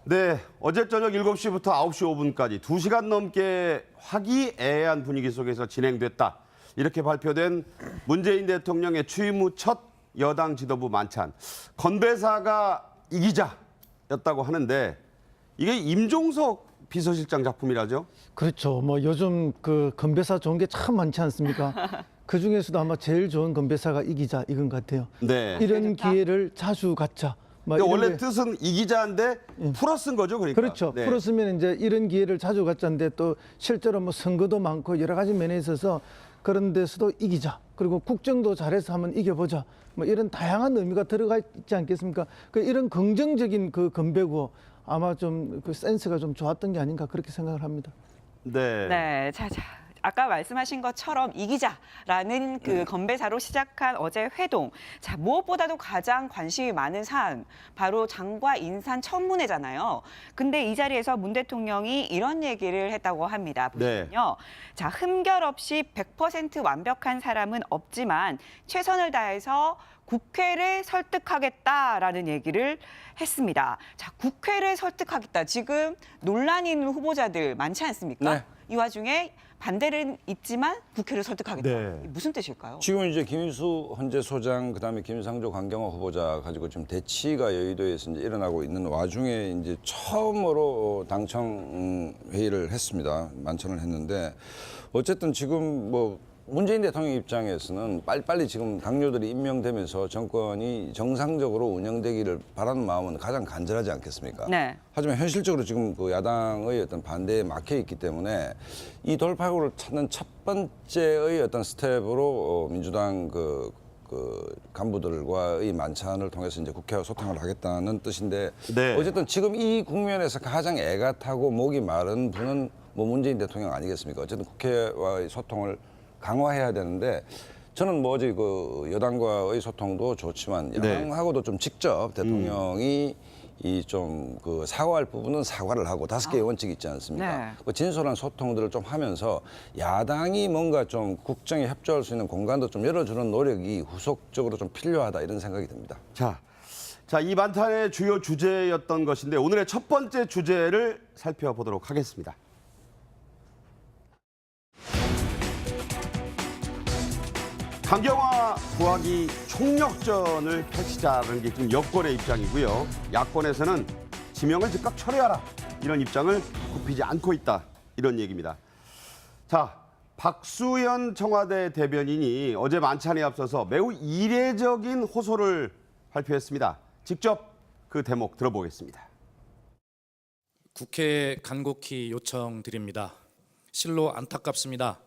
네, 어제 저녁 7시부터 9시 5분까지 2시간 넘게 화기애애한 분위기 속에서 진행됐다. 이렇게 발표된 문재인 대통령의 취임 후 첫 여당 지도부 만찬. 건배사가 이기자였다고 하는데 이게 임종석 비서실장 작품이라죠? 그렇죠. 뭐 요즘 그 건배사 좋은 게 참 많지 않습니까? 그 중에서도 아마 제일 좋은 건배사가 이기자 이건 것 같아요. 네. 이런 기회를 자주 갖자. 뭐 그러니까 이런 원래 게- 뜻은 이기자인데 풀어 쓴 거죠, 그러니까. 그렇죠. 네. 풀었으면 이제 이런 기회를 자주 갖자인데 또 실제로 뭐 선거도 많고 여러 가지 면에 있어서 그런 데서도 이기자. 그리고 국정도 잘해서 한번 이겨보자. 뭐 이런 다양한 의미가 들어가 있지 않겠습니까? 그 이런 긍정적인 그 건배고 아마 좀 그 센스가 좀 좋았던 게 아닌가 그렇게 생각을 합니다. 네. 네, 자. 아까 말씀하신 것처럼 이기자라는 그 건배사로 시작한 어제 회동. 자, 무엇보다도 가장 관심이 많은 사안, 바로 장과 인산 청문회잖아요. 근데 이 자리에서 문 대통령이 이런 얘기를 했다고 합니다. 보시면요. 자, 흠결 없이 100% 완벽한 사람은 없지만 최선을 다해서 국회를 설득하겠다라는 얘기를 했습니다. 자, 국회를 설득하겠다. 지금 논란이 있는 후보자들 많지 않습니까? 네. 이 와중에 반대는 있지만 국회를 설득하겠다. 네. 이게 무슨 뜻일까요? 지금 이제 김인수 헌재 소장, 그다음에 김상조, 강경화 후보자 가지고 지금 대치가 여의도에서 이제 일어나고 있는 와중에 이제 처음으로 당청 회의를 했습니다. 만찬을 했는데 어쨌든 지금 뭐 문재인 대통령 입장에서는 빨리빨리 지금 당뇨들이 임명되면서 정권이 정상적으로 운영되기를 바라는 마음은 가장 간절하지 않겠습니까? 네. 하지만 현실적으로 지금 그 야당의 어떤 반대에 막혀 있기 때문에 이 돌파구를 찾는 첫 번째의 어떤 스텝으로 민주당 그 간부들과의 만찬을 통해서 이제 국회와 소통을 하겠다는 뜻인데 네. 어쨌든 지금 이 국면에서 가장 애가 타고 목이 마른 분은 뭐 문재인 대통령 아니겠습니까? 어쨌든 국회와의 소통을 강화해야 되는데 저는 뭐 어제 그 여당과의 소통도 좋지만 여당하고도 좀 직접 대통령이 이 좀 그 사과할 부분은 사과를 하고 5개의 원칙이 있지 않습니까? 네. 그 진솔한 소통들을 좀 하면서 야당이 뭔가 좀 국정에 협조할 수 있는 공간도 좀 열어주는 노력이 후속적으로 좀 필요하다 이런 생각이 듭니다. 자, 이 만찬의 주요 주제였던 것인데 오늘의 첫 번째 주제를 살펴보도록 하겠습니다. 강경화 구하기 총력전을 펼치자는 게 지금 여권의 입장이고요. 야권에서는 지명을 즉각 철회하라 이런 입장을 굽히지 않고 있다 이런 얘기입니다. 자, 박수현 청와대 대변인이 어제 만찬에 앞서서 매우 이례적인 호소를 발표했습니다. 직접 그 대목 들어보겠습니다. 국회에 간곡히 요청드립니다. 실로 안타깝습니다.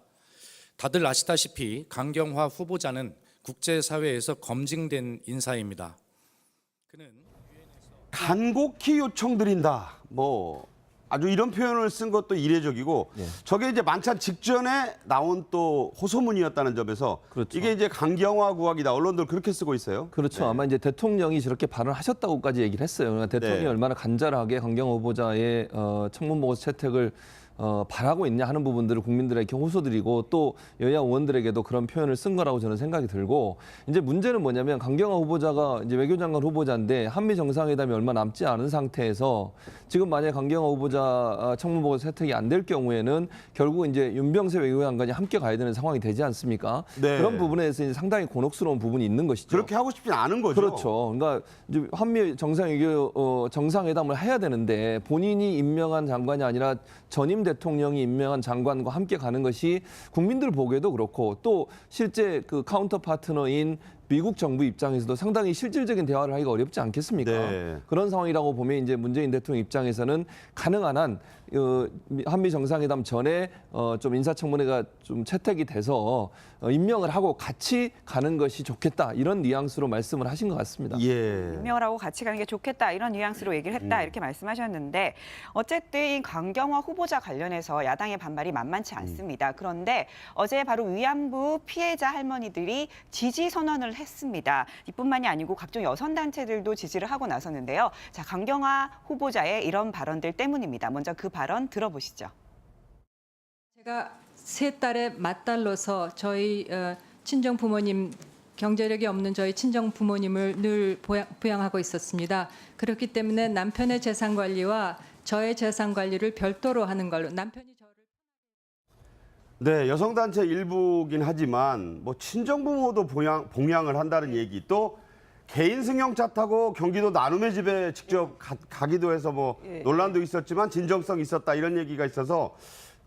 다들 아시다시피 강경화 후보자는 국제사회에서 검증된 인사입니다. 그는 간곡히 요청드린다. 뭐 아주 이런 표현을 쓴 것도 이례적이고 저게 이제 만찬 직전에 나온 또 호소문이었다는 점에서 그렇죠. 이게 이제 강경화 구하기다. 언론들 그렇게 쓰고 있어요. 그렇죠. 네. 아마 이제 대통령이 저렇게 발언을 하셨다고까지 얘기를 했어요. 그러니까 대통령이 네. 얼마나 간절하게 강경화 후보자의 청문 보고서 채택을 바라고 있냐 하는 부분들을 국민들에게 호소드리고 또 여야 의원들에게도 그런 표현을 쓴 거라고 저는 생각이 들고 이제 문제는 뭐냐면 강경화 후보자가 이제 외교장관 후보자인데 한미 정상회담이 얼마 남지 않은 상태에서 지금 만약에 강경화 후보자 청문 보고서 채택이 안 될 경우에는 결국 이제 윤병세 외교장관이 함께 가야 되는 상황이 되지 않습니까? 네. 그런 부분에 대해서 이제 상당히 곤혹스러운 부분이 있는 것이죠. 그렇게 하고 싶진 않은 거죠. 그렇죠. 그러니까 이제 한미 정상회담을 해야 되는데 본인이 임명한 장관이 아니라 전임 대통령이 임명한 장관과 함께 가는 것이 국민들 보기에도 그렇고 또 실제 그 카운터 파트너인 미국 정부 입장에서도 상당히 실질적인 대화를 하기가 어렵지 않겠습니까? 네. 그런 상황이라고 보면 이제 문재인 대통령 입장에서는 가능한 한 한미 정상회담 전에 좀 인사청문회가 좀 채택이 돼서 임명을 하고 같이 가는 것이 좋겠다 이런 뉘앙스로 말씀을 하신 것 같습니다. 예. 임명을 하고 같이 가는 게 좋겠다 이런 뉘앙스로 얘기를 했다 이렇게 말씀하셨는데 어쨌든 강경화 후보자 관련해서 야당의 반발이 만만치 않습니다. 그런데 어제 바로 위안부 피해자 할머니들이 지지 선언을 했습니다. 이뿐만이 아니고 각종 여성단체들도 지지를 하고 나섰는데요. 자, 강경화 후보자의 이런 발언들 때문입니다. 먼저 그 발언 들어보시죠. 제가 세 딸의 맏딸로서 저희 친정 부모님 경제력이 없는 저희 친정 부모님을 늘 부양하고 있었습니다. 그렇기 때문에 남편의 재산 관리와 저의 재산 관리를 별도로 하는 걸로 남편이 저를 네, 여성단체 일부긴 하지만 뭐 친정부모도 봉양을 한다는 얘기, 또 개인 승용차 타고 경기도 나눔의 집에 직접 가기도 해서 뭐 논란도 있었지만 진정성 있었다 이런 얘기가 있어서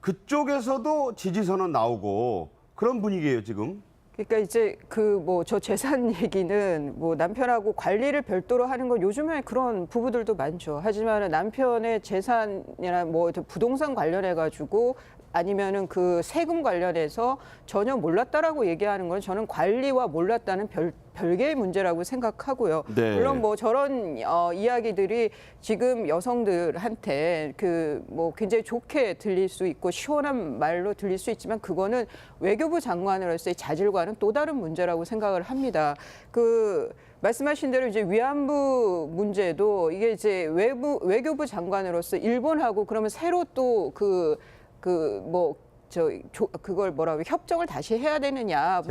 그쪽에서도 지지선언 나오고 그런 분위기예요 지금. 그러니까 이제 그 뭐 저 재산 얘기는 뭐 남편하고 관리를 별도로 하는 건 요즘에 그런 부부들도 많죠. 하지만 남편의 재산이나 뭐 부동산 관련해 가지고 아니면은 그 세금 관련해서 전혀 몰랐다라고 얘기하는 건 저는 관리와 몰랐다는 별개의 문제라고 생각하고요. 네. 물론 뭐 저런 이야기들이 지금 여성들한테 그 뭐 굉장히 좋게 들릴 수 있고 시원한 말로 들릴 수 있지만 그거는 외교부 장관으로서의 자질과는 또 다른 문제라고 생각을 합니다. 그 말씀하신 대로 이제 위안부 문제도 이게 이제 외교부 장관으로서 일본하고 그러면 새로 또 그걸 뭐라고 협정을 다시 해야 되느냐,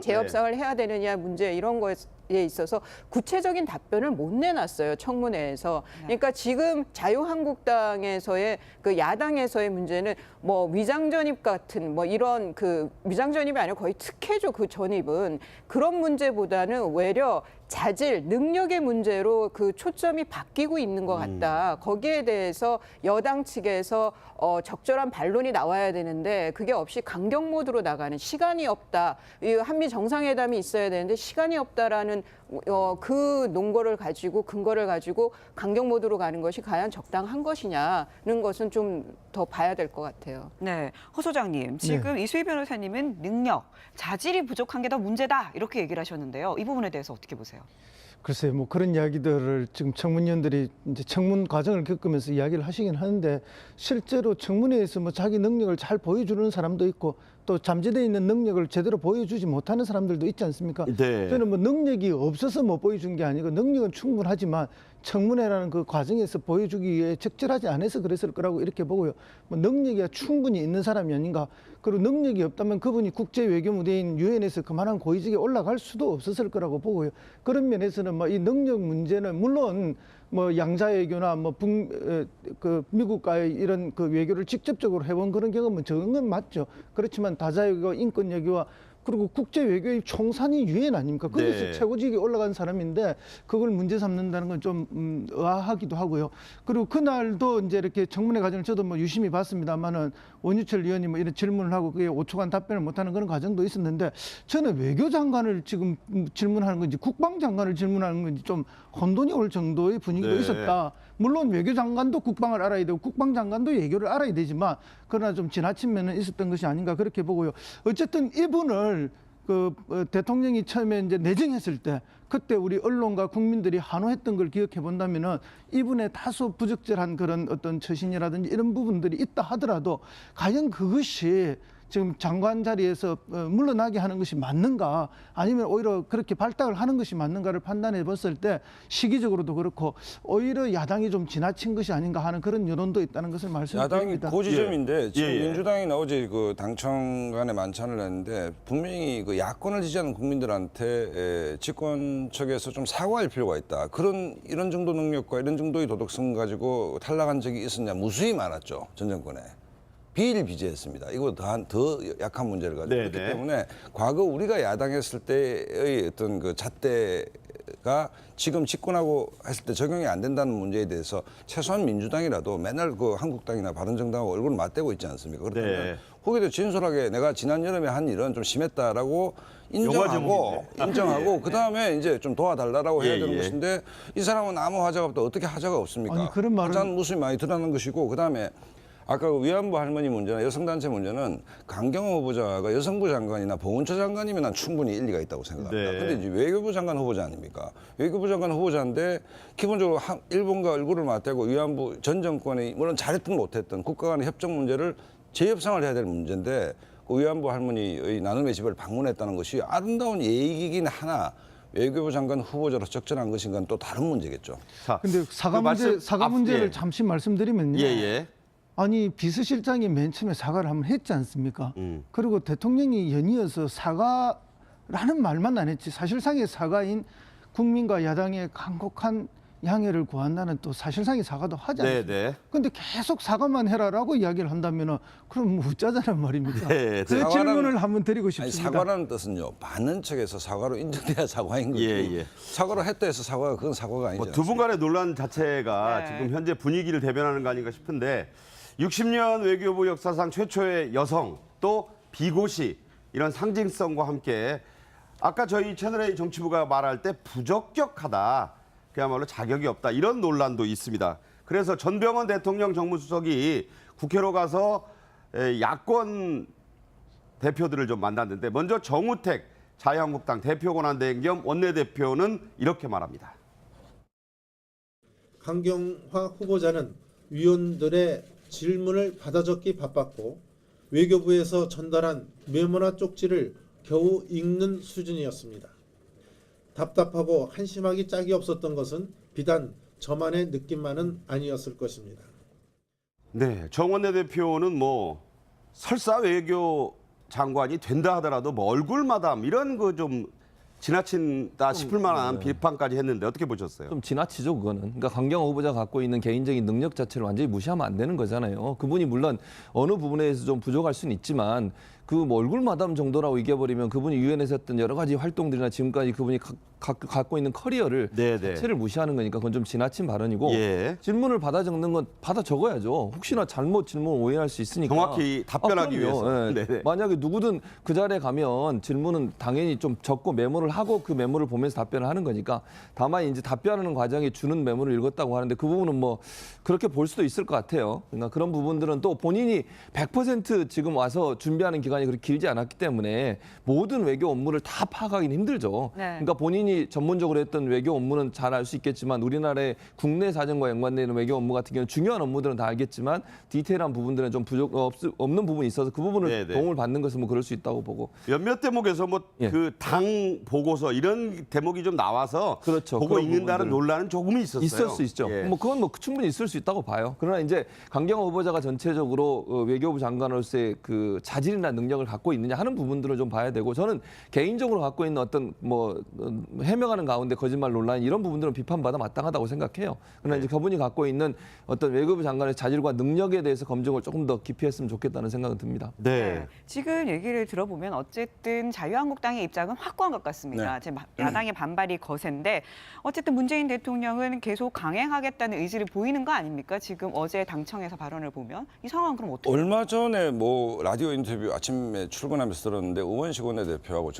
재협상을 해야 되느냐 문제 이런 거에 있어서 구체적인 답변을 못 내놨어요 청문회에서. 그러니까 지금 자유한국당에서의 그 야당에서의 문제는 뭐 위장전입 같은 뭐 이런 그 위장전입이 아니라 거의 특혜죠. 그 전입은 그런 문제보다는 외려 자질, 능력의 문제로 그 초점이 바뀌고 있는 것 같다. 거기에 대해서 여당 측에서 적절한 반론이 나와야 되는데 그게 없이 강경 모드로 나가는, 시간이 없다. 이 한미 정상회담이 있어야 되는데 시간이 없다라는 그 논거를 가지고 근거를 가지고 강경 모드로 가는 것이 과연 적당한 것이냐는 것은 좀 더 봐야 될 것 같아요. 네, 허 소장님, 지금 이수희 변호사님은 능력, 자질이 부족한 게 더 문제다 이렇게 얘기를 하셨는데요. 이 부분에 대해서 어떻게 보세요? 글쎄요, 뭐 그런 이야기들을 지금 청문위원들이 이제 청문 과정을 겪으면서 이야기를 하시긴 하는데 실제로 청문회에서 뭐 자기 능력을 잘 보여주는 사람도 있고 또 잠재되어 있는 능력을 제대로 보여주지 못하는 사람들도 있지 않습니까? 네. 저는 뭐 능력이 없어서 못 보여준 게 아니고 능력은 충분하지만 청문회라는 그 과정에서 보여주기 위해 적절하지 않아서 그랬을 거라고 이렇게 보고요. 뭐 능력이 충분히 있는 사람이 아닌가. 그리고 능력이 없다면 그분이 국제 외교 무대인 유엔에서 그만한 고위직에 올라갈 수도 없었을 거라고 보고요. 그런 면에서는 뭐 이 능력 문제는 물론 뭐 양자 외교나 뭐 그 미국과의 이런 그 외교를 직접적으로 해본 그런 경험은 적은 건 맞죠. 그렇지만 다자 외교, 인권 외교와 그리고 국제 외교의 총산이 유엔 아닙니까? 거기서 네. 최고직에 올라간 사람인데 그걸 문제 삼는다는 건 좀 의아하기도 하고요. 그리고 그날도 이제 이렇게 청문회 과정을 저도 뭐 유심히 봤습니다만은 원유철 의원이 뭐 이런 질문을 하고 그게 5초간 답변을 못하는 그런 과정도 있었는데 저는 외교장관을 지금 질문하는 건지 국방장관을 질문하는 건지 좀 혼돈이 올 정도의 분위기도 네. 있었다. 물론 외교장관도 국방을 알아야 되고 국방장관도 외교를 알아야 되지만 그러나 좀 지나친 면은 있었던 것이 아닌가 그렇게 보고요. 어쨌든 이분을 대통령이 처음에 이제 내정했을 때 그때 우리 언론과 국민들이 환호했던 걸 기억해 본다면은 이분의 다소 부적절한 그런 어떤 처신이라든지 이런 부분들이 있다 하더라도 과연 그것이 지금 장관 자리에서 물러나게 하는 것이 맞는가 아니면 오히려 그렇게 발탁을 하는 것이 맞는가를 판단해 봤을 때 시기적으로도 그렇고 오히려 야당이 좀 지나친 것이 아닌가 하는 그런 여론도 있다는 것을 말씀드립니다. 야당이 그 지점인데 지금 예. 민주당이 어제 그 당청간에 만찬을 했는데 분명히 그 야권을 지지하는 국민들한테 집권 측에서 좀 사과할 필요가 있다. 이런 정도 능력과 이런 정도의 도덕성 가지고 탈락한 적이 있었냐 무수히 많았죠. 전 정권에. 비일비재했습니다. 이거 더 약한 문제를 가지고 네, 그렇기 네. 때문에 과거 우리가 야당했을 때의 어떤 그 잣대가 지금 집권하고 했을 때 적용이 안 된다는 문제에 대해서 최소한 민주당이라도 맨날 그 한국당이나 바른정당하고 얼굴을 맞대고 있지 않습니까? 그렇다면 네. 거기도 진솔하게 내가 지난 여름에 한 일은 좀 심했다라고 인정하고 그 다음에 이제 좀 도와달라고 해야 되는 것인데 이 사람은 아무 하자가 없다. 어떻게 하자가 없습니까? 아니, 그런 말은- 하자는 모습이 많이 드러나는 것이고 그 다음에 아까 그 위안부 할머니 문제나 여성단체 문제는 강경화 후보자가 여성부 장관이나 보훈처 장관이면 난 충분히 일리가 있다고 생각합니다. 네. 근데 이제 외교부 장관 후보자 아닙니까? 외교부 장관 후보자인데 기본적으로 일본과 얼굴을 맞대고 위안부 전 정권이 물론 잘했든 못했든 국가 간의 협정 문제를 재협상을 해야 될 문제인데 그 위안부 할머니의 나눔의 집을 방문했다는 것이 아름다운 얘기긴 하나 외교부 장관 후보자로 적절한 것인가는 또 다른 문제겠죠. 자, 근데 사과 문제를 잠시 말씀드리면요. 예. 아니 비서실장이 맨 처음에 사과를 한번 했지 않습니까? 그리고 대통령이 연이어서 사과 라는 말만 안 했지 사실상의 사과인 국민과 야당의 간곡한 양해를 구한다는 또 사실상의 사과도 하지 않습니까? 네, 네. 근데 계속 사과만 해라라고 이야기를 한다면 그럼 뭐 어쩌자는 말입니까? 네, 네. 그 사과는- 질문을 한번 드리고 아니, 싶습니다. 사과라는 뜻은요. 받는 측에서 사과로 인정돼야 사과인 거지. 예, 예. 사과를 했다 해서 사과가 그건 사과가 아니죠. 두 분 간의 논란 자체가 네. 지금 현재 분위기를 대변하는 거 아닌가 싶은데 60년 외교부 역사상 최초의 여성 또 비고시 이런 상징성과 함께 아까 저희 채널A 정치부가 말할 때 부적격하다. 그야말로 자격이 없다. 이런 논란도 있습니다. 그래서 전병헌 대통령 정무수석이 국회로 가서 야권 대표들을 좀 만났는데 먼저 정우택 자유한국당 대표권한대행 겸 원내대표는 이렇게 말합니다. 강경화 후보자는 위원들의 질문을 받아 적기 바빴고 외교부에서 전달한 메모나 쪽지를 겨우 읽는 수준이었습니다. 답답하고 한심하기 짝이 없었던 것은 비단 저만의 느낌만은 아니었을 것입니다. 네, 정 원내대표는 뭐 설사 외교 장관이 된다 하더라도 뭐 얼굴 마담 이런 거 좀 지나친다 싶을 만한 비판까지 했는데 어떻게 보셨어요? 좀 지나치죠, 그거는. 그러니까 강경화 후보자가 갖고 있는 개인적인 능력 자체를 완전히 무시하면 안 되는 거잖아요. 그분이 물론 어느 부분에서 좀 부족할 수는 있지만 그 뭐 얼굴 마담 정도라고 얘기해버리면 그분이 유엔에서 했던 여러 가지 활동들이나 지금까지 그분이 갖고 있는 커리어를 네네. 자체를 무시하는 거니까 그건 좀 지나친 발언이고 예. 질문을 받아 적는 건 받아 적어야죠. 혹시나 잘못 질문 오해할 수 있으니까. 정확히 답변하기 그럼요. 위해서. 예. 네네. 만약에 누구든 그 자리에 가면 질문은 당연히 좀 적고 메모를 하고 그 메모를 보면서 답변을 하는 거니까 다만 이제 답변하는 과정에 주는 메모를 읽었다고 하는데 그 부분은 뭐 그렇게 볼 수도 있을 것 같아요. 그러니까 그런 부분들은 또 본인이 100% 지금 와서 준비하는 기간이 그렇게 길지 않았기 때문에 모든 외교 업무를 다 파악하기는 힘들죠. 네. 그러니까 본인이 전문적으로 했던 외교 업무는 잘 알 수 있겠지만 우리나라의 국내 사정과 연관되는 외교 업무 같은 경우는 중요한 업무들은 다 알겠지만 디테일한 부분들은 좀 없는 부분이 있어서 그 부분을 네네. 도움을 받는 것은 뭐 그럴 수 있다고 보고. 몇몇 대목에서 뭐 예. 그 당 보고서 이런 대목이 좀 나와서 그렇죠. 보고 그런 읽는다는 부분들. 논란은 조금 있었어요. 있을 수 있죠. 예. 뭐 그건 뭐 충분히 있을 수 있다고 봐요. 그러나 이제 강경화 후보자가 전체적으로 외교부 장관으로서의 그 자질이나 능력을 갖고 있느냐 하는 부분들을 좀 봐야 되고 저는 개인적으로 갖고 있는 어떤 뭐 해명하는 가운데 거짓말 논란 이런 부분들은 비판받아 마땅하다고 생각해요. 그러나 이제 그분이 갖고 있는 어떤 외교부 장관의 자질과 능력에 대해서 검증을 조금 더 깊이 했으면 좋겠다는 생각은 듭니다. 네. 지금 얘기를 들어보면 어쨌든 자유한국당의 입장은 확고한 것 같습니다. 네. 지금 야당의 반발이 거센데 어쨌든 문재인 대통령은 계속 강행하겠다는 의지를 보이는 거 아닙니까? 지금 어제 당청에서 발언을 보면 이 상황은 그럼 어떻게? 얼마 전에 뭐 라디오 인터뷰 아침에 출근하면서 들었는데 우원식 원내대표하고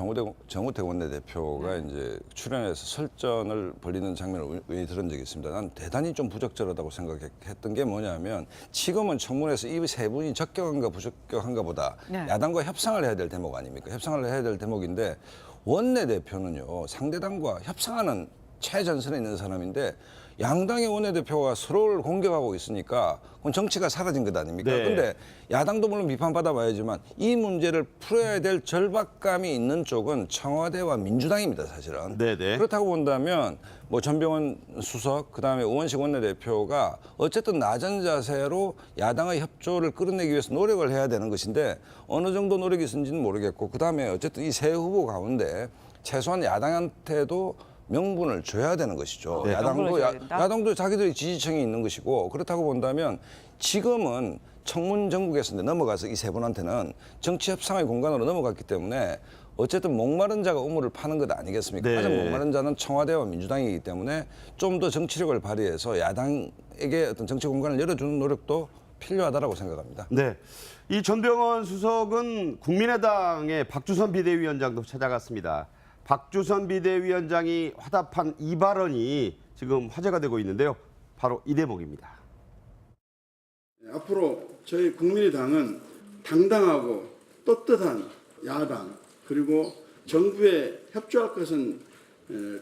정우택 원내대표가 이제 출연해서 설전을 벌이는 장면을 우연히 들은 적이 있습니다. 난 대단히 좀 부적절하다고 생각했던 게 뭐냐면 지금은 청문회에서 이 세 분이 적격한가 부적격한가 보다 네. 야당과 협상을 해야 될 대목 아닙니까? 협상을 해야 될 대목인데 원내대표는요 상대당과 협상하는 최전선에 있는 사람인데 양당의 원내대표가 서로를 공격하고 있으니까 그건 정치가 사라진 것 아닙니까? 네. 근데 야당도 물론 비판받아 봐야지만 이 문제를 풀어야 될 절박감이 있는 쪽은 청와대와 민주당입니다, 사실은. 네네. 그렇다고 본다면 뭐 전병헌 수석, 그다음에 우원식 원내대표가 어쨌든 낮은 자세로 야당의 협조를 끌어내기 위해서 노력을 해야 되는 것인데 어느 정도 노력이 있는지는 모르겠고 그다음에 어쨌든 이 세 후보 가운데 최소한 야당한테도 명분을 줘야 되는 것이죠. 네. 명분을 줘야 된다? 야당도 자기들의 지지층이 있는 것이고 그렇다고 본다면 지금은 청문 전국에서 넘어가서 이 세 분한테는 정치 협상의 공간으로 넘어갔기 때문에 어쨌든 목마른 자가 우물을 파는 것 아니겠습니까? 네. 가장 목마른 자는 청와대와 민주당이기 때문에 좀 더 정치력을 발휘해서 야당에게 어떤 정치 공간을 열어주는 노력도 필요하다고 생각합니다. 네. 이 전병헌 수석은 국민의당의 박주선 비대위원장도 찾아갔습니다. 박주선 비대위원장이 화답한 이 발언이 지금 화제가 되고 있는데요. 바로 이 대목입니다. 앞으로 저희 국민의당은 당당하고 떳떳한 야당 그리고 정부에 협조할 것은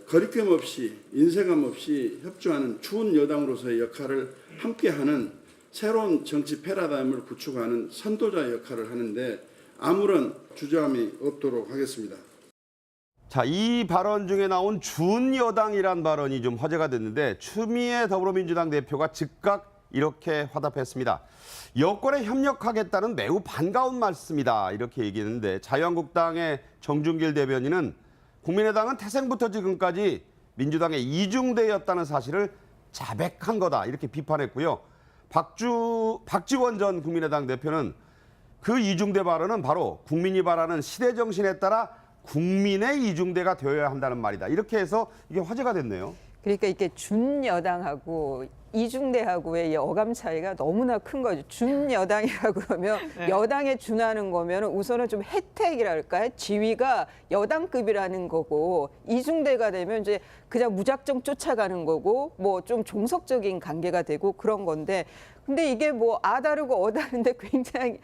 거리낌 없이 인색함 없이 협조하는 추운 여당으로서의 역할을 함께하는 새로운 정치 패러다임을 구축하는 선도자 역할을 하는데 아무런 주저함이 없도록 하겠습니다. 자, 이 발언 중에 나온 준여당이란 발언이 좀 화제가 됐는데 추미애 더불어민주당 대표가 즉각 이렇게 화답했습니다. 여권에 협력하겠다는 매우 반가운 말씀이다 이렇게 얘기했는데 자유한국당의 정준길 대변인은 국민의당은 태생부터 지금까지 민주당의 이중대였다는 사실을 자백한 거다 이렇게 비판했고요. 박지원 전 국민의당 대표는 그 이중대 발언은 바로 국민이 바라는 시대 정신에 따라 국민의 이중대가 되어야 한다는 말이다. 이렇게 해서 이게 화제가 됐네요. 그러니까 이게 준여당하고 이중대하고의 이 어감 차이가 너무나 큰 거죠. 준여당이라고 하면 네. 여당에 준하는 거면 우선은 좀 혜택이랄까요? 지위가 여당급이라는 거고 이중대가 되면 이제 그냥 무작정 쫓아가는 거고 뭐 좀 종속적인 관계가 되고 그런 건데 근데 이게 뭐 다르고 다른데 굉장히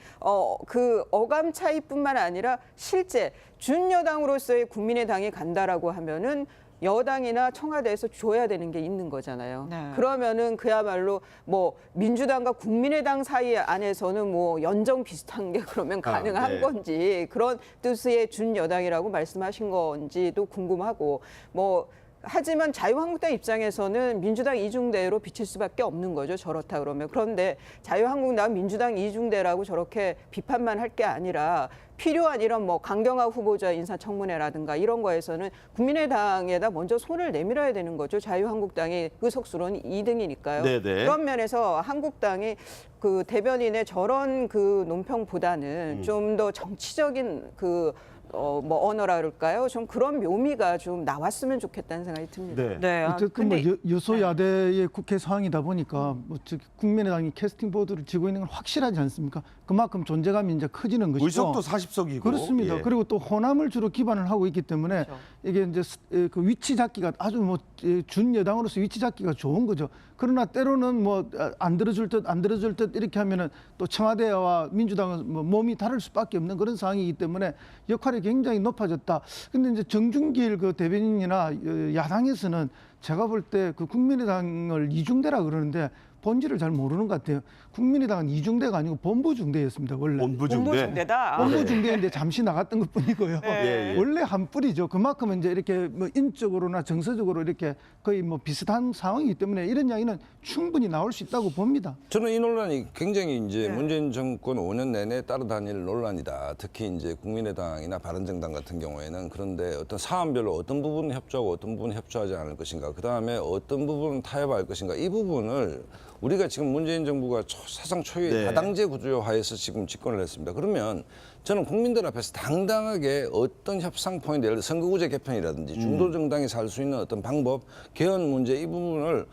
그 어감 차이뿐만 아니라 실제 준여당으로서의 국민의당이 간다라고 하면은 여당이나 청와대에서 줘야 되는 게 있는 거잖아요. 네. 그러면은 그야말로 뭐 민주당과 국민의당 사이 안에서는 뭐 연정 비슷한 게 그러면 가능한 네. 건지 그런 뜻의 준여당이라고 말씀하신 건지도 궁금하고 뭐 하지만 자유한국당 입장에서는 민주당 이중대로 비칠 수밖에 없는 거죠. 저렇다 그러면. 그런데 자유한국당 민주당 이중대라고 저렇게 비판만 할 게 아니라 필요한 이런 뭐 강경화 후보자 인사청문회라든가 이런 거에서는 국민의당에다 먼저 손을 내밀어야 되는 거죠. 자유한국당이 의석수로는 2등이니까요. 네네. 그런 면에서 한국당이 그 대변인의 저런 그 논평보다는 좀 더 정치적인 그 뭐 언어라 그럴까요? 좀 그런 묘미가 좀 나왔으면 좋겠다는 생각이 듭니다. 네. 네. 어쨌든 뭐 여소야대의 국회 상황이다 보니까 뭐 국민의당이 캐스팅 보드를 쥐고 있는 건 확실하지 않습니까? 그만큼 존재감이 이제 커지는 것이고. 의석도 40석이고. 그렇습니다. 예. 그리고 또 호남을 주로 기반을 하고 있기 때문에 그렇죠. 이게 이제 그 위치 잡기가 아주 뭐 준여당으로서 위치 잡기가 좋은 거죠. 그러나 때로는 뭐 안 들어줄 듯 안 들어줄 듯 이렇게 하면은 또 청와대와 민주당은 뭐 몸이 다를 수밖에 없는 그런 상황이기 때문에 역할이 굉장히 높아졌다. 근데 이제 정준길 그 대변인이나 야당에서는 제가 볼 때 그 국민의당을 이중대라 그러는데 본질을 잘 모르는 것 같아요. 국민의당은 이중대가 아니고 본부중대였습니다. 원래. 본부중대. 본부중대다. 본부중대인데 잠시 나갔던 것뿐이고요. 예, 예. 원래 한 뿌리죠. 그만큼 이제 이렇게 뭐 인적으로나 정서적으로 이렇게 거의 뭐 비슷한 상황이기 때문에 이런 이야기는 충분히 나올 수 있다고 봅니다. 저는 이 논란이 굉장히 이제 문재인 정권 5년 내내 따라다닐 논란이다. 특히 이제 국민의당이나 바른정당 같은 경우에는 그런데 어떤 사안별로 어떤 부분은 협조하고 어떤 부분은 협조하지 않을 것인가. 그다음에 어떤 부분은 타협할 것인가. 이 부분을 우리가 지금 문재인 정부가 사상 초유의 네. 다당제 구조화해서 지금 집권을 했습니다. 그러면 저는 국민들 앞에서 당당하게 어떤 협상 포인트, 예를 들어 선거구제 개편이라든지 중도정당이 살 수 있는 어떤 방법, 개헌 문제 이 부분을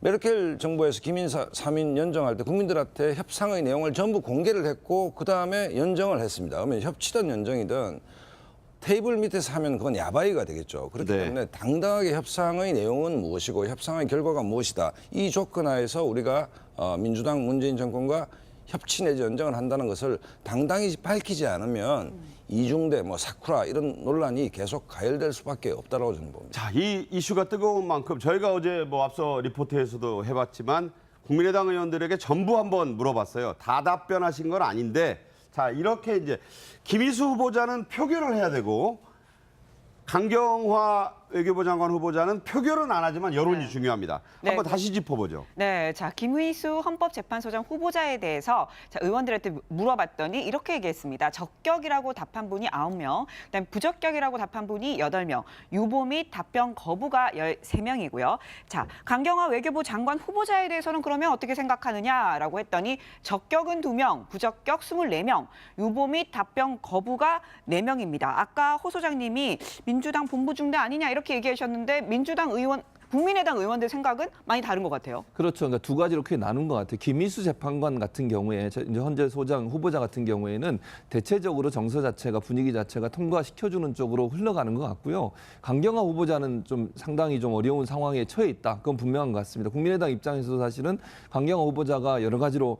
메르켈 정부에서 기민사 3인 연정할 때 국민들한테 협상의 내용을 전부 공개를 했고 그다음에 연정을 했습니다. 그러면 협치든 연정이든 테이블 밑에서 하면 그건 야바이가 되겠죠. 그렇기 네. 때문에 당당하게 협상의 내용은 무엇이고 협상의 결과가 무엇이다. 이 조건 하에서 우리가 민주당 문재인 정권과 협치 내지 연정을 한다는 것을 당당히 밝히지 않으면 이중대, 뭐 사쿠라 이런 논란이 계속 가열될 수밖에 없다라고 저는 봅니다. 자, 이 이슈가 뜨거운 만큼 저희가 어제 뭐 앞서 리포트에서도 해봤지만 국민의당 의원들에게 전부 한번 물어봤어요. 다 답변하신 건 아닌데 자, 이렇게 이제 김희수 후보자는 표결을 해야 되고 강경화 외교부 장관 후보자는 표결은 안 하지만 여론이 중요합니다. 네. 한번 다시 짚어보죠. 네, 자 김의수 헌법재판소장 후보자에 대해서 자, 의원들한테 물어봤더니 이렇게 얘기했습니다. 적격이라고 답한 분이 9명, 그다음에 부적격이라고 답한 분이 8명, 유보 및 답변 거부가 13명이고요. 자, 강경화 외교부 장관 후보자에 대해서는 그러면 어떻게 생각하느냐라고 했더니 적격은 2명, 부적격 24명, 유보 및 답변 거부가 4명입니다. 아까 호 소장님이 민주당 본부중대 아니냐 이렇게 얘기하셨는데 민주당 의원, 국민의당 의원들 생각은 많이 다른 것 같아요. 그렇죠. 그러니까 두 가지로 크게 나눈 것 같아요. 김희수 재판관 같은 경우에 이제 헌재 소장 후보자 같은 경우에는 대체적으로 정서 자체가 분위기 자체가 통과시켜주는 쪽으로 흘러가는 것 같고요. 강경화 후보자는 좀 상당히 좀 어려운 상황에 처해 있다. 그건 분명한 것 같습니다. 국민의당 입장에서도 사실은 강경화 후보자가 여러 가지로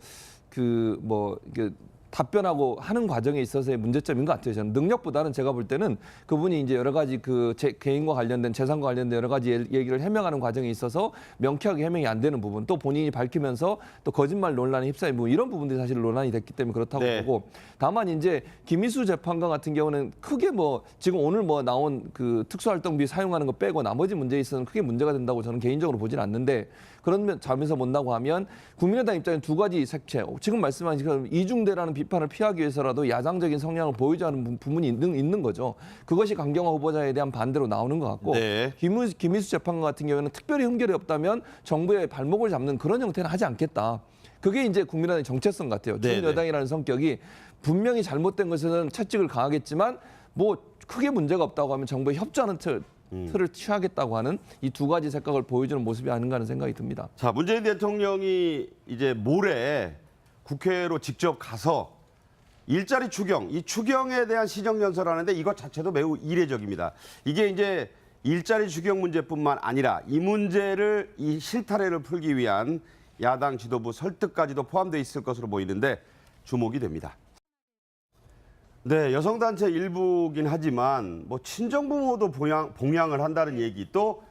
답변하고 하는 과정에 있어서의 문제점인 것 같아요. 저는 능력보다는 제가 볼 때는 그분이 이제 여러 가지 그 개인과 관련된 재산과 관련된 여러 가지 얘기를 해명하는 과정에 있어서 명쾌하게 해명이 안 되는 부분, 또 본인이 밝히면서 또 거짓말 논란에 휩싸인 부분, 이런 부분들이 사실 논란이 됐기 때문에 그렇다고 네. 보고, 다만 이제 김희수 재판관 같은 경우는 크게 뭐 지금 오늘 뭐 나온 그 특수활동비 사용하는 거 빼고 나머지 문제에 있어서는 크게 문제가 된다고 저는 개인적으로 보진 않는데, 그런 점에서 본다고 하면 국민의당 입장에 두 가지 색채, 지금 말씀하신 것처럼 이중대라는 비판을 피하기 위해서라도 야당적인 성향을 보이지 않는 부분이 있는 거죠. 그것이 강경화 후보자에 대한 반대로 나오는 것 같고, 네. 김희수 재판관 같은 경우에는 특별히 흠결이 없다면 정부의 발목을 잡는 그런 형태는 하지 않겠다. 그게 이제 국민의당의 정체성 같아요. 네네. 중여당이라는 성격이 분명히 잘못된 것에는 채찍을 강하겠지만 뭐 크게 문제가 없다고 하면 정부에 협조하는 틀을 취하겠다고 하는 이 두 가지 생각을 보여주는 모습이 아닌가 하는 생각이 듭니다. 자, 문재인 대통령이 이제 모레 국회로 직접 가서 일자리 추경, 이 추경에 대한 시정연설을 하는데 이것 자체도 매우 이례적입니다. 이게 이제 일자리 추경 문제뿐만 아니라 이 문제를, 이 실타래를 풀기 위한 야당 지도부 설득까지도 포함되어 있을 것으로 보이는데 주목이 됩니다. 네, 여성단체 일부긴 하지만 뭐 친정부모도 봉양을 한다는 얘기, 또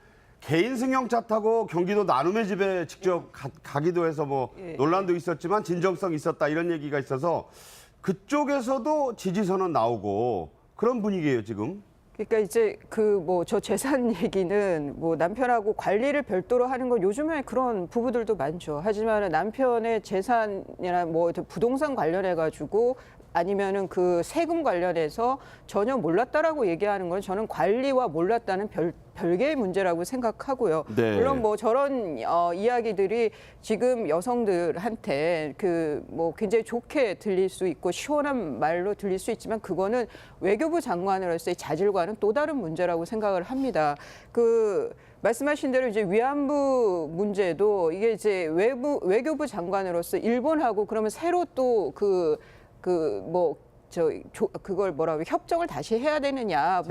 개인 승용차 타고 경기도 나눔의 집에 직접 가기도 해서 뭐 논란도 있었지만 진정성 있었다 이런 얘기가 있어서 그쪽에서도 지지선은 나오고 그런 분위기예요, 지금. 그러니까 이제 그 뭐 저 재산 얘기는 뭐 남편하고 관리를 별도로 하는 건 요즘에 그런 부부들도 많죠. 하지만 남편의 재산이나 뭐 부동산 관련해 가지고 아니면은 그 세금 관련해서 전혀 몰랐다라고 얘기하는 건 저는 관리와 몰랐다는 별개의 문제라고 생각하고요. 네. 물론 뭐 저런 이야기들이 지금 여성들한테 그 뭐 굉장히 좋게 들릴 수 있고 시원한 말로 들릴 수 있지만 그거는 외교부 장관으로서의 자질과는 또 다른 문제라고 생각을 합니다. 그 말씀하신 대로 이제 위안부 문제도 이게 이제 외교부 장관으로서 일본하고 그러면 새로 또 그걸 뭐라고 협정을 다시 해야 되느냐,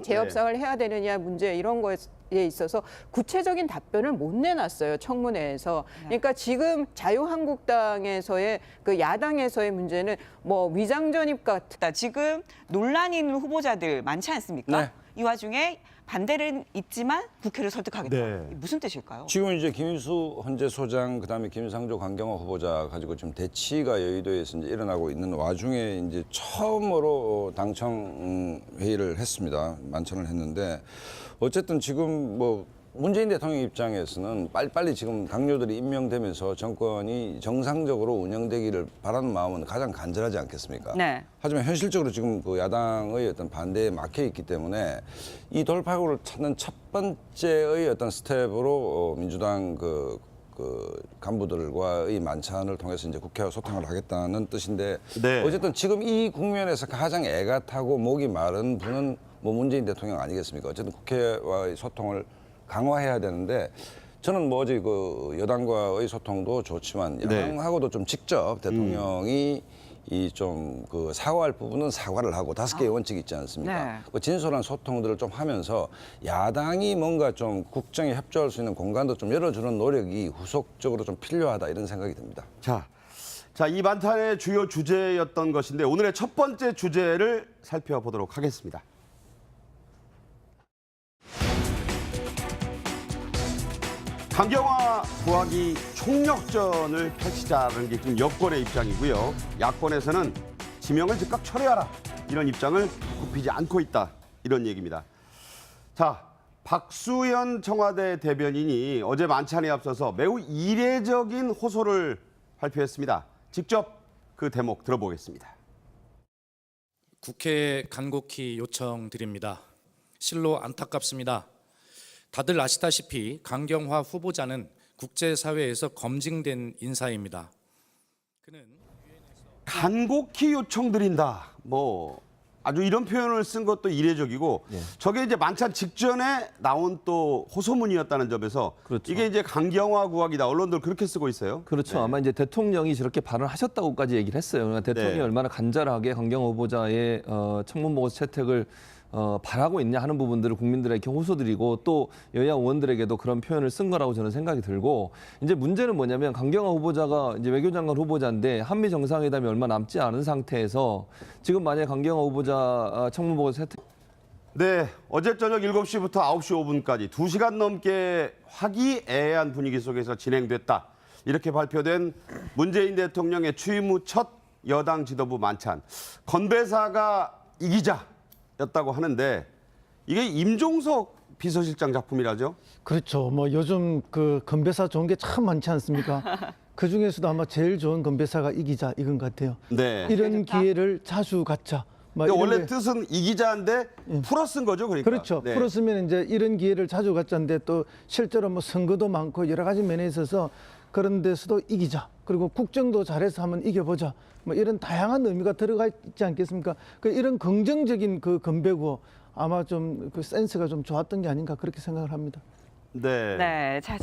재협상을 해야 되느냐 문제 이런 거에 있어서 구체적인 답변을 못 내놨어요, 청문회에서. 그러니까 지금 자유한국당에서의 그 야당에서의 문제는 뭐 위장 전입 같은. 지금 논란이 있는 후보자들 많지 않습니까? 네. 이 와중에 반대는 있지만 국회를 설득하겠다. 네. 무슨 뜻일까요? 지금 이제 김인수 헌재 소장, 그다음에 김상조 강경화 후보자 가지고 지금 대치가 여의도에서 이제 일어나고 있는 와중에 이제 처음으로 당청 회의를 했습니다. 만찬을 했는데 어쨌든 지금 뭐 문재인 대통령 입장에서는 빨리빨리 지금 당뇨들이 임명되면서 정권이 정상적으로 운영되기를 바라는 마음은 가장 간절하지 않겠습니까? 네. 하지만 현실적으로 지금 그 야당의 어떤 반대에 막혀 있기 때문에 이 돌파구를 찾는 첫 번째의 어떤 스텝으로 민주당 그 간부들과의 만찬을 통해서 이제 국회와 소통을 하겠다는 뜻인데, 네. 어쨌든 지금 이 국면에서 가장 애가 타고 목이 마른 분은 뭐 문재인 대통령 아니겠습니까? 어쨌든 국회와의 소통을 강화해야 되는데, 저는 뭐 어제 그 여당과의 소통도 좋지만 야당하고도 좀 직접 대통령이 이 좀 그 사과할 부분은 사과를 하고 5개의 원칙이 있지 않습니까? 네. 그 진솔한 소통들을 좀 하면서 야당이 뭔가 좀 국정에 협조할 수 있는 공간도 좀 열어주는 노력이 후속적으로 좀 필요하다 이런 생각이 듭니다. 자, 이 만찬의 주요 주제였던 것인데 오늘의 첫 번째 주제를 살펴보도록 하겠습니다. 강경화 부하기 총력전을 펼치자는 게 지금 여권의 입장이고요. 야권에서는 지명을 즉각 철회하라 이런 입장을 굽히지 않고 있다 이런 얘기입니다. 자, 박수현 청와대 대변인이 어제 만찬에 앞서서 매우 이례적인 호소를 발표했습니다. 직접 그 대목 들어보겠습니다. 국회에 간곡히 요청드립니다. 실로 안타깝습니다. 다들 아시다시피 강경화 후보자는 국제사회에서 검증된 인사입니다. 그는 간곡히 요청드린다. 뭐 아주 이런 표현을 쓴 것도 이례적이고 저게 이제 만찬 직전에 나온 또 호소문이었다는 점에서 그렇죠. 이게 이제 강경화 구하기다. 언론들 그렇게 쓰고 있어요. 그렇죠. 네. 아마 이제 대통령이 저렇게 발언하셨다고까지 얘기를 했어요. 그러니까 대통령이 네. 얼마나 간절하게 강경화 후보자의 청문 보고서 채택을 바라고 있냐 하는 부분들을 국민들에게 호소드리고 또 여야 의원들에게도 그런 표현을 쓴 거라고 저는 생각이 들고 이제 문제는 뭐냐면 강경화 후보자가 이제 외교장관 후보자인데 한미 정상회담이 얼마 남지 않은 상태에서 지금 만약 강경화 후보자 청문보고서 채택 네, 어제 저녁 7시부터 9시 5분까지 2시간 넘게 화기애애한 분위기 속에서 진행됐다. 이렇게 발표된 문재인 대통령의 취임 후 첫 여당 지도부 만찬. 건배사가 이기자였다고 하는데 이게 임종석 비서실장 작품이라죠? 그렇죠. 뭐 요즘 그 건배사 좋은 게 참 많지 않습니까? 그 중에서도 아마 제일 좋은 건배사가 이기자 이건 것 같아요. 네. 이런 기회를 자주 갖자. 뭐 근데 이런 원래 게- 뜻은 이기자인데 풀어 쓴 거죠, 그러니까. 그렇죠. 네. 풀었으면 이제 이런 기회를 자주 갖자인데 또 실제로 뭐 선거도 많고 여러 가지 면에 있어서 그런 데서도 이기자. 그리고 국정도 잘해서 한번 이겨보자. 뭐 이런 다양한 의미가 들어가 있지 않겠습니까? 그 이런 긍정적인 그 건배고 아마 좀 그 센스가 좀 좋았던 게 아닌가 그렇게 생각을 합니다. 네. 네, 자,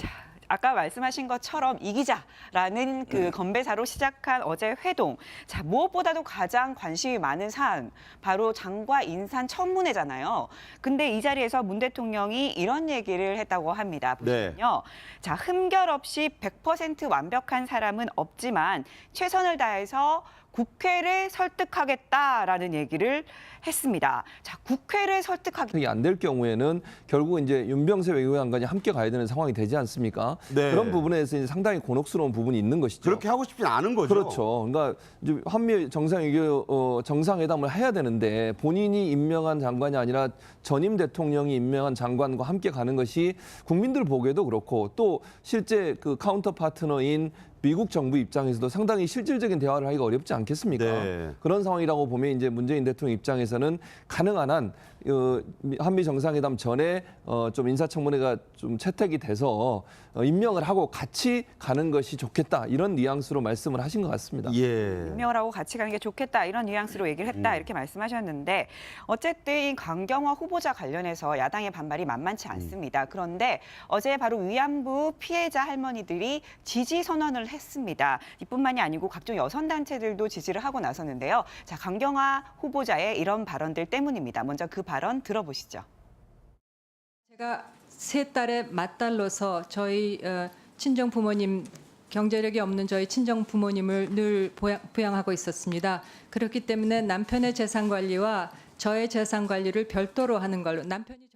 아까 말씀하신 것처럼 이기자라는 그 건배사로 시작한 어제 회동. 자, 무엇보다도 가장 관심이 많은 사안, 바로 장과 인산 청문회잖아요. 근데 이 자리에서 문 대통령이 이런 얘기를 했다고 합니다. 보시면요. 자, 흠결 없이 100% 완벽한 사람은 없지만 최선을 다해서 국회를 설득하겠다라는 얘기를 했습니다. 자, 국회를 설득하겠다. 안 될 경우에는 결국 이제 윤병세 외교장관이 함께 가야 되는 상황이 되지 않습니까? 네. 그런 부분에서 이제 상당히 곤혹스러운 부분이 있는 것이죠. 그렇게 하고 싶진 않은 거죠. 그렇죠. 그러니까 이제 한미 정상회담을 해야 되는데 본인이 임명한 장관이 아니라 전임 대통령이 임명한 장관과 함께 가는 것이 국민들 보기에도 그렇고 또 실제 그 카운터 파트너인 미국 정부 입장에서도 상당히 실질적인 대화를 하기가 어렵지 않겠습니까? 네. 그런 상황이라고 보면 이제 문재인 대통령 입장에서는 가능한 한 한미 정상회담 전에 좀 인사청문회가 좀 채택이 돼서 임명을 하고 같이 가는 것이 좋겠다 이런 뉘앙스로 말씀을 하신 것 같습니다. 예. 임명을 하고 같이 가는 게 좋겠다 이런 뉘앙스로 얘기를 했다 이렇게 말씀하셨는데 어쨌든 강경화 후보자 관련해서 야당의 반발이 만만치 않습니다. 그런데 어제 바로 위안부 피해자 할머니들이 지지 선언을 했습니다. 이뿐만이 아니고 각종 여성 단체들도 지지를 하고 나섰는데요. 자, 강경화 후보자의 이런 발언들 때문입니다. 먼저 그 발언 들어보시죠. 제가 세 딸의 맏딸로서 저희 친정 부모님 경제력이 없는 저희 친정 부모님을 늘 부양하고 있었습니다. 그렇기 때문에 남편의 재산 관리와 저의 재산 관리를 별도로 하는 걸로 남편이